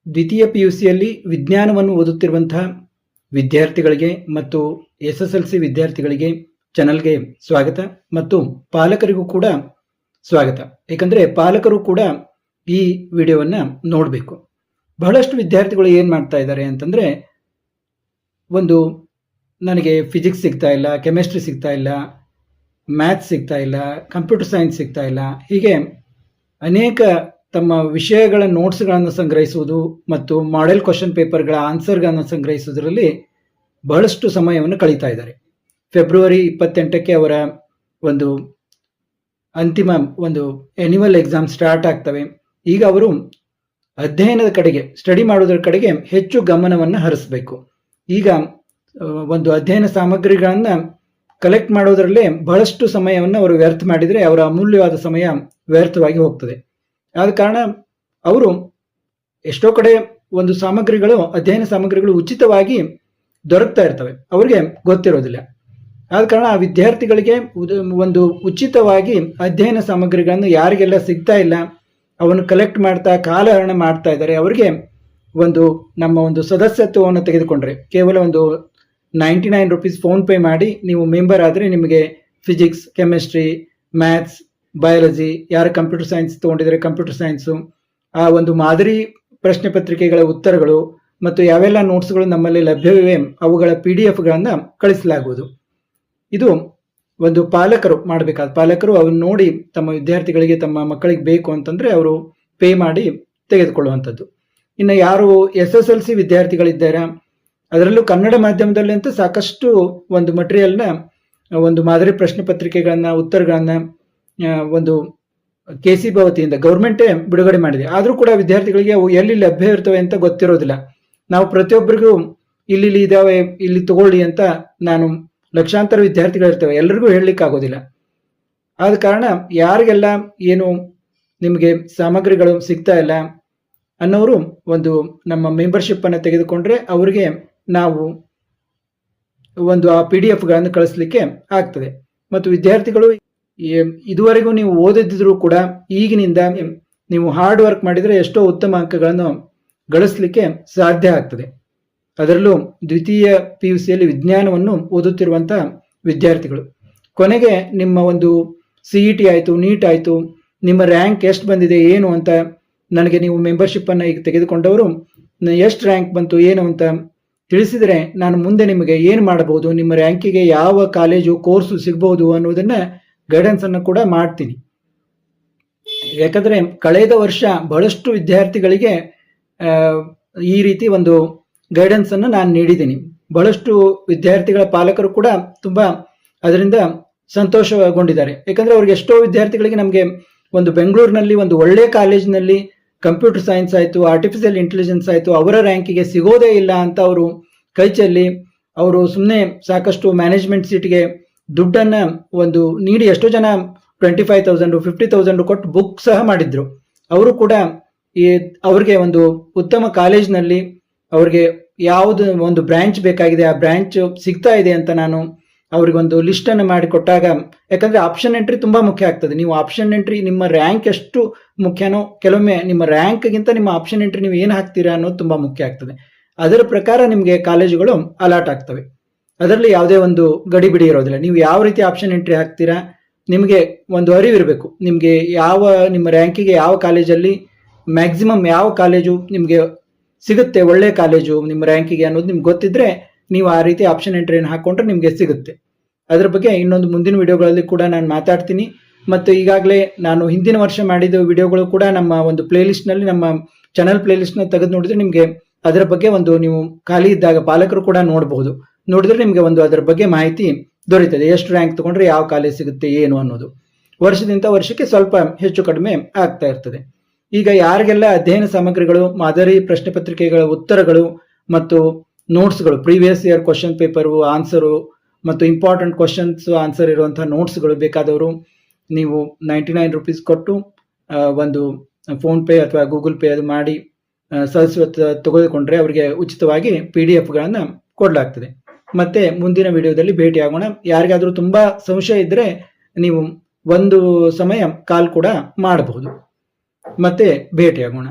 ದ್ವಿತೀಯ PUCಯಲ್ಲಿ ವಿಜ್ಞಾನವನ್ನು ಓದುತ್ತಿರುವಂತಹ ವಿದ್ಯಾರ್ಥಿಗಳಿಗೆ ಮತ್ತು SSLC ವಿದ್ಯಾರ್ಥಿಗಳಿಗೆ ಚಾನಲ್ಗೆ ಸ್ವಾಗತ ಮತ್ತು ಪಾಲಕರಿಗೂ ಕೂಡ ಸ್ವಾಗತ. ಏಕೆಂದರೆ ಪಾಲಕರು ಕೂಡ ಈ ವಿಡಿಯೋವನ್ನು ನೋಡಬೇಕು. ಬಹಳಷ್ಟು ವಿದ್ಯಾರ್ಥಿಗಳು ಏನು ಮಾಡ್ತಾ ಇದ್ದಾರೆ ಅಂತಂದರೆ, ಒಂದು ನನಗೆ ಫಿಸಿಕ್ಸ್ ಸಿಗ್ತಾ ಇಲ್ಲ, ಕೆಮಿಸ್ಟ್ರಿ ಸಿಗ್ತಾ ಇಲ್ಲ, ಮ್ಯಾಥ್ಸ್ ಸಿಗ್ತಾ ಇಲ್ಲ, ಕಂಪ್ಯೂಟರ್ ಸೈನ್ಸ್ ಸಿಗ್ತಾ ಇಲ್ಲ, ಹೀಗೆ ಅನೇಕ ತಮ್ಮ ವಿಷಯಗಳ ನೋಟ್ಸ್ಗಳನ್ನು ಸಂಗ್ರಹಿಸುವುದು ಮತ್ತು ಮಾಡೆಲ್ ಕ್ವಶನ್ ಪೇಪರ್ಗಳ ಆನ್ಸರ್ಗಳನ್ನು ಸಂಗ್ರಹಿಸುವುದರಲ್ಲಿ ಬಹಳಷ್ಟು ಸಮಯವನ್ನು ಕಳೀತಾ ಇದ್ದಾರೆ. ಫೆಬ್ರವರಿ 28ಕ್ಕೆ ಅವರ ಒಂದು ಅಂತಿಮ ಆನ್ಯುವಲ್ ಎಕ್ಸಾಮ್ ಸ್ಟಾರ್ಟ್ ಆಗ್ತವೆ. ಈಗ ಅವರು ಅಧ್ಯಯನದ ಕಡೆಗೆ, ಸ್ಟಡಿ ಮಾಡೋದ್ರ ಕಡೆಗೆ ಹೆಚ್ಚು ಗಮನವನ್ನು ಹರಿಸಬೇಕು. ಈಗ ಒಂದು ಅಧ್ಯಯನ ಸಾಮಗ್ರಿಗಳನ್ನು ಕಲೆಕ್ಟ್ ಮಾಡೋದರಲ್ಲೇ ಬಹಳಷ್ಟು ಸಮಯವನ್ನು ಅವರು ವ್ಯರ್ಥ ಮಾಡಿದರೆ ಅವರ ಅಮೂಲ್ಯವಾದ ಸಮಯ ವ್ಯರ್ಥವಾಗಿ ಹೋಗ್ತದೆ. ಆದ ಕಾರಣ ಅವರು ಎಷ್ಟೋ ಕಡೆ ಒಂದು ಸಾಮಗ್ರಿಗಳು, ಅಧ್ಯಯನ ಸಾಮಗ್ರಿಗಳು ಉಚಿತವಾಗಿ ದೊರಕ್ತಾ ಇರ್ತವೆ, ಅವರಿಗೆ ಗೊತ್ತಿರೋದಿಲ್ಲ. ಆದ ಕಾರಣ ಆ ವಿದ್ಯಾರ್ಥಿಗಳಿಗೆ ಒಂದು ಉಚಿತವಾಗಿ ಅಧ್ಯಯನ ಸಾಮಗ್ರಿಗಳನ್ನು ಯಾರಿಗೆಲ್ಲ ಸಿಗ್ತಾ ಇಲ್ಲ, ಅವನ್ನು ಕಲೆಕ್ಟ್ ಮಾಡ್ತಾ ಕಾಲಹರಣ ಮಾಡ್ತಾ ಇದ್ದಾರೆ, ಅವರಿಗೆ ನಮ್ಮ ಒಂದು ಸದಸ್ಯತ್ವವನ್ನು ತೆಗೆದುಕೊಂಡ್ರೆ ಕೇವಲ 99 ರೂಪೀಸ್ ಫೋನ್ ಪೇ ಮಾಡಿ ನೀವು ಮೆಂಬರ್ ಆದರೆ ನಿಮಗೆ ಫಿಸಿಕ್ಸ್, ಕೆಮಿಸ್ಟ್ರಿ, ಮ್ಯಾಥ್ಸ್, ಬಯಾಲಜಿ, ಯಾರು ಕಂಪ್ಯೂಟರ್ ಸೈನ್ಸ್ ತೊಗೊಂಡಿದ್ದಾರೆ ಕಂಪ್ಯೂಟರ್ ಸೈನ್ಸು, ಆ ಒಂದು ಮಾದರಿ ಪ್ರಶ್ನೆ ಪತ್ರಿಕೆಗಳ ಉತ್ತರಗಳು ಮತ್ತು ಯಾವೆಲ್ಲ ನೋಟ್ಸ್ಗಳು ನಮ್ಮಲ್ಲಿ ಲಭ್ಯವಿವೆ ಅವುಗಳ PDF ಕಳಿಸಲಾಗುವುದು. ಇದು ಒಂದು ಪಾಲಕರು ಮಾಡಬೇಕಾದ, ಪಾಲಕರು ಅವನ್ನ ನೋಡಿ ತಮ್ಮ ವಿದ್ಯಾರ್ಥಿಗಳಿಗೆ, ತಮ್ಮ ಮಕ್ಕಳಿಗೆ ಬೇಕು ಅಂತಂದರೆ ಅವರು ಪೇ ಮಾಡಿ ತೆಗೆದುಕೊಳ್ಳುವಂಥದ್ದು. ಇನ್ನು ಯಾರು SSLC ವಿದ್ಯಾರ್ಥಿಗಳಿದ್ದಾರೆ, ಅದರಲ್ಲೂ ಕನ್ನಡ ಮಾಧ್ಯಮದಲ್ಲಿ ಅಂತ ಸಾಕಷ್ಟು ಒಂದು ಮಟೀರಿಯಲ್ನ, ಒಂದು ಮಾದರಿ ಪ್ರಶ್ನೆ ಪತ್ರಿಕೆಗಳನ್ನ, ಉತ್ತರಗಳನ್ನ KC ಭವತಿಯಿಂದ ಗೌರ್ಮೆಂಟೇ ಬಿಡುಗಡೆ ಮಾಡಿದೆ. ಆದರೂ ಕೂಡ ವಿದ್ಯಾರ್ಥಿಗಳಿಗೆ ಅವು ಎಲ್ಲಿ ಲಭ್ಯ ಇರ್ತವೆ ಅಂತ ಗೊತ್ತಿರೋದಿಲ್ಲ. ನಾವು ಪ್ರತಿಯೊಬ್ಬರಿಗೂ ಇಲ್ಲಿ ಇದಾವೆ, ಇಲ್ಲಿ ತಗೊಳ್ಳಿ ಅಂತ ನಾನು ಲಕ್ಷಾಂತರ ವಿದ್ಯಾರ್ಥಿಗಳಿರ್ತವೆ, ಎಲ್ಲರಿಗೂ ಹೇಳಲಿಕ್ಕೆ ಆಗೋದಿಲ್ಲ. ಆದ ಕಾರಣ ಯಾರಿಗೆಲ್ಲ ಏನು ನಿಮಗೆ ಸಾಮಗ್ರಿಗಳು ಸಿಗ್ತಾ ಇಲ್ಲ ಅನ್ನೋರು ನಮ್ಮ ಮೆಂಬರ್ಶಿಪ್ ಅನ್ನು ತೆಗೆದುಕೊಂಡ್ರೆ ಅವರಿಗೆ ನಾವು ಆ PDF ಕಳಿಸ್ಲಿಕ್ಕೆ ಆಗ್ತದೆ. ಮತ್ತು ವಿದ್ಯಾರ್ಥಿಗಳು ಇದುವರೆಗೂ ನೀವು ಓದಿದ್ರು ಕೂಡ ಈಗಿನಿಂದ ನೀವು ಹಾರ್ಡ್ ವರ್ಕ್ ಮಾಡಿದರೆ ಎಷ್ಟೋ ಉತ್ತಮ ಅಂಕಗಳನ್ನು ಗಳಿಸಲಿಕ್ಕೆ ಸಾಧ್ಯ ಆಗ್ತದೆ. ಅದರಲ್ಲೂ ದ್ವಿತೀಯ PUCಯಲ್ಲಿ ವಿಜ್ಞಾನವನ್ನು ಓದುತ್ತಿರುವಂತಹ ವಿದ್ಯಾರ್ಥಿಗಳು ಕೊನೆಗೆ ನಿಮ್ಮ CET ಆಯಿತು, ನೀಟ್ ಆಯಿತು, ನಿಮ್ಮ ರ್ಯಾಂಕ್ ಎಷ್ಟು ಬಂದಿದೆ ಏನು ಅಂತ ನನಗೆ ನೀವು ಮೆಂಬರ್ಶಿಪ್ ಅನ್ನು ಈಗ ತೆಗೆದುಕೊಂಡವರು ಎಷ್ಟು ರ್ಯಾಂಕ್ ಬಂತು ಏನು ಅಂತ ತಿಳಿಸಿದರೆ ನಾನು ಮುಂದೆ ನಿಮಗೆ ಏನು ಮಾಡಬಹುದು, ನಿಮ್ಮ ರ್ಯಾಂಕಿಗೆ ಯಾವ ಕಾಲೇಜು ಕೋರ್ಸು ಸಿಗ್ಬಹುದು ಅನ್ನೋದನ್ನ ಗೈಡೆನ್ಸ್ ಅನ್ನು ಕೂಡ ಮಾಡ್ತೀನಿ. ಯಾಕಂದ್ರೆ ಕಳೆದ ವರ್ಷ ಬಹಳಷ್ಟು ವಿದ್ಯಾರ್ಥಿಗಳಿಗೆ ಈ ರೀತಿ ಗೈಡೆನ್ಸ್ ಅನ್ನು ನಾನು ನೀಡಿದ್ದೀನಿ. ಬಹಳಷ್ಟು ವಿದ್ಯಾರ್ಥಿಗಳ ಪಾಲಕರು ಕೂಡ ತುಂಬಾ ಅದರಿಂದ ಸಂತೋಷಗೊಂಡಿದ್ದಾರೆ. ಯಾಕಂದ್ರೆ ಅವ್ರಿಗೆ ಎಷ್ಟೋ ವಿದ್ಯಾರ್ಥಿಗಳಿಗೆ ನಮಗೆ ಬೆಂಗಳೂರಿನಲ್ಲಿ ಒಳ್ಳೆ ಕಾಲೇಜಿನಲ್ಲಿ ಕಂಪ್ಯೂಟರ್ ಸೈನ್ಸ್ ಆಯಿತು, ಆರ್ಟಿಫಿಷಿಯಲ್ ಇಂಟೆಲಿಜೆನ್ಸ್ ಆಯಿತು, ಅವರ ರ್ಯಾಂಕಿಗೆ ಸಿಗೋದೇ ಇಲ್ಲ ಅಂತ ಅವರು ಕೈಚಲ್ಲಿ ಅವರು ಸುಮ್ಮನೆ ಸಾಕಷ್ಟು ಮ್ಯಾನೇಜ್ಮೆಂಟ್ ಸೀಟ್ಗೆ ದುಡ್ಡನ್ನು ನೀಡಿ ಎಷ್ಟೋ ಜನ 25,000 50,000 ಕೊಟ್ಟು ಬುಕ್ ಸಹ ಮಾಡಿದ್ರು. ಅವರು ಕೂಡ ಅವ್ರಿಗೆ ಉತ್ತಮ ಕಾಲೇಜ್ನಲ್ಲಿ ಅವ್ರಿಗೆ ಯಾವುದು ಬ್ರಾಂಚ್ ಬೇಕಾಗಿದೆ ಆ ಬ್ರಾಂಚ್ ಸಿಗ್ತಾ ಇದೆ ಅಂತ ನಾನು ಅವ್ರಿಗೆ ಲಿಸ್ಟ್ ಅನ್ನು ಮಾಡಿ ಕೊಟ್ಟಾಗ, ಯಾಕಂದ್ರೆ ಆಪ್ಷನ್ ಎಂಟ್ರಿ ತುಂಬಾ ಮುಖ್ಯ ಆಗ್ತದೆ. ನೀವು ಆಪ್ಷನ್ ಎಂಟ್ರಿ, ನಿಮ್ಮ ರ್ಯಾಂಕ್ ಎಷ್ಟು ಮುಖ್ಯನೋ ಕೆಲವೊಮ್ಮೆ ನಿಮ್ಮ ರ್ಯಾಂಕ್ಗಿಂತ ನಿಮ್ಮ ಆಪ್ಷನ್ ಎಂಟ್ರಿ ನೀವು ಏನು ಹಾಕ್ತೀರಾ ಅನ್ನೋದು ತುಂಬಾ ಮುಖ್ಯ ಆಗ್ತದೆ. ಅದರ ಪ್ರಕಾರ ನಿಮಗೆ ಕಾಲೇಜುಗಳು ಅಲಾಟ್ ಆಗ್ತವೆ. ಅದರಲ್ಲಿ ಯಾವುದೇ ಗಡಿಬಿಡಿ ಇರೋದಿಲ್ಲ. ನೀವು ಯಾವ ರೀತಿ ಆಪ್ಷನ್ ಎಂಟ್ರಿ ಹಾಕ್ತೀರಾ ನಿಮಗೆ ಅರಿವಿರಬೇಕು. ನಿಮಗೆ ನಿಮ್ಮ ರ್ಯಾಂಕಿಗೆ ಯಾವ ಕಾಲೇಜಲ್ಲಿ ಮ್ಯಾಕ್ಸಿಮಮ್ ಯಾವ ಕಾಲೇಜು ನಿಮಗೆ ಸಿಗುತ್ತೆ, ಒಳ್ಳೆ ಕಾಲೇಜು ನಿಮ್ಮ ರ್ಯಾಂಕಿಗೆ ಅನ್ನೋದು ನಿಮ್ಗೆ ಗೊತ್ತಿದ್ರೆ ನೀವು ಆ ರೀತಿ ಆಪ್ಷನ್ ಎಂಟ್ರಿಯನ್ನು ಹಾಕೊಂಡ್ರೆ ನಿಮಗೆ ಸಿಗುತ್ತೆ. ಅದರ ಬಗ್ಗೆ ಮುಂದಿನ ವಿಡಿಯೋಗಳಲ್ಲಿ ಕೂಡ ನಾನು ಮಾತಾಡ್ತೀನಿ. ಮತ್ತು ಈಗಾಗಲೇ ನಾನು ಹಿಂದಿನ ವರ್ಷ ಮಾಡಿದ ವಿಡಿಯೋಗಳು ಕೂಡ ನಮ್ಮ ಪ್ಲೇಲಿಸ್ಟ್ನಲ್ಲಿ, ನಮ್ಮ ಚಾನಲ್ ಪ್ಲೇಲಿಸ್ಟ್ನ ತೆಗೆದು ನೋಡಿದ್ರೆ ನಿಮಗೆ ಅದರ ಬಗ್ಗೆ ನೀವು ಖಾಲಿ ಇದ್ದಾಗ ಪಾಲಕರು ಕೂಡ ನೋಡಬಹುದು. ನೋಡಿದ್ರೆ ನಿಮಗೆ ಅದರ ಬಗ್ಗೆ ಮಾಹಿತಿ ದೊರೀತದೆ. ಎಷ್ಟು ರ್ಯಾಂಕ್ ತಗೊಂಡ್ರೆ ಯಾವ ಕಾಲೇಜ್ ಸಿಗುತ್ತೆ ಏನು ಅನ್ನೋದು ವರ್ಷದಿಂದ ವರ್ಷಕ್ಕೆ ಸ್ವಲ್ಪ ಹೆಚ್ಚು ಕಡಿಮೆ ಆಗ್ತಾ ಇರ್ತದೆ. ಈಗ ಯಾರಿಗೆಲ್ಲ ಅಧ್ಯಯನ ಸಾಮಗ್ರಿಗಳು, ಮಾದರಿ ಪ್ರಶ್ನೆ ಪತ್ರಿಕೆಗಳ ಉತ್ತರಗಳು ಮತ್ತು ನೋಟ್ಸ್ಗಳು, previous year question paper, answer ಮತ್ತು ಇಂಪಾರ್ಟೆಂಟ್ ಕ್ವಶನ್ಸ್ ಆನ್ಸರ್ ಇರುವಂತಹ ನೋಟ್ಸ್ಗಳು ಬೇಕಾದವರು ನೀವು 99 ರೂಪೀಸ್ ಕೊಟ್ಟು ಫೋನ್ ಪೇ ಅಥವಾ ಗೂಗಲ್ ಪೇ ಅದು ಮಾಡಿ ತೆಗೆದುಕೊಂಡ್ರೆ ಅವರಿಗೆ ಉಚಿತವಾಗಿ PDF ಕೊಡಲಾಗ್ತದೆ. ಮತ್ತೆ ಮುಂದಿನ ವಿಡಿಯೋದಲ್ಲಿ ಭೇಟಿ ಆಗೋಣ. ಯಾರಿಗಾದ್ರೂ ತುಂಬಾ ಸಂಶಯ ಇದ್ರೆ ನೀವು ಸಮಯ ಕಾಲ್ ಕೂಡ ಮಾಡಬಹುದು. ಮತ್ತೆ ಭೇಟಿಯಾಗೋಣ.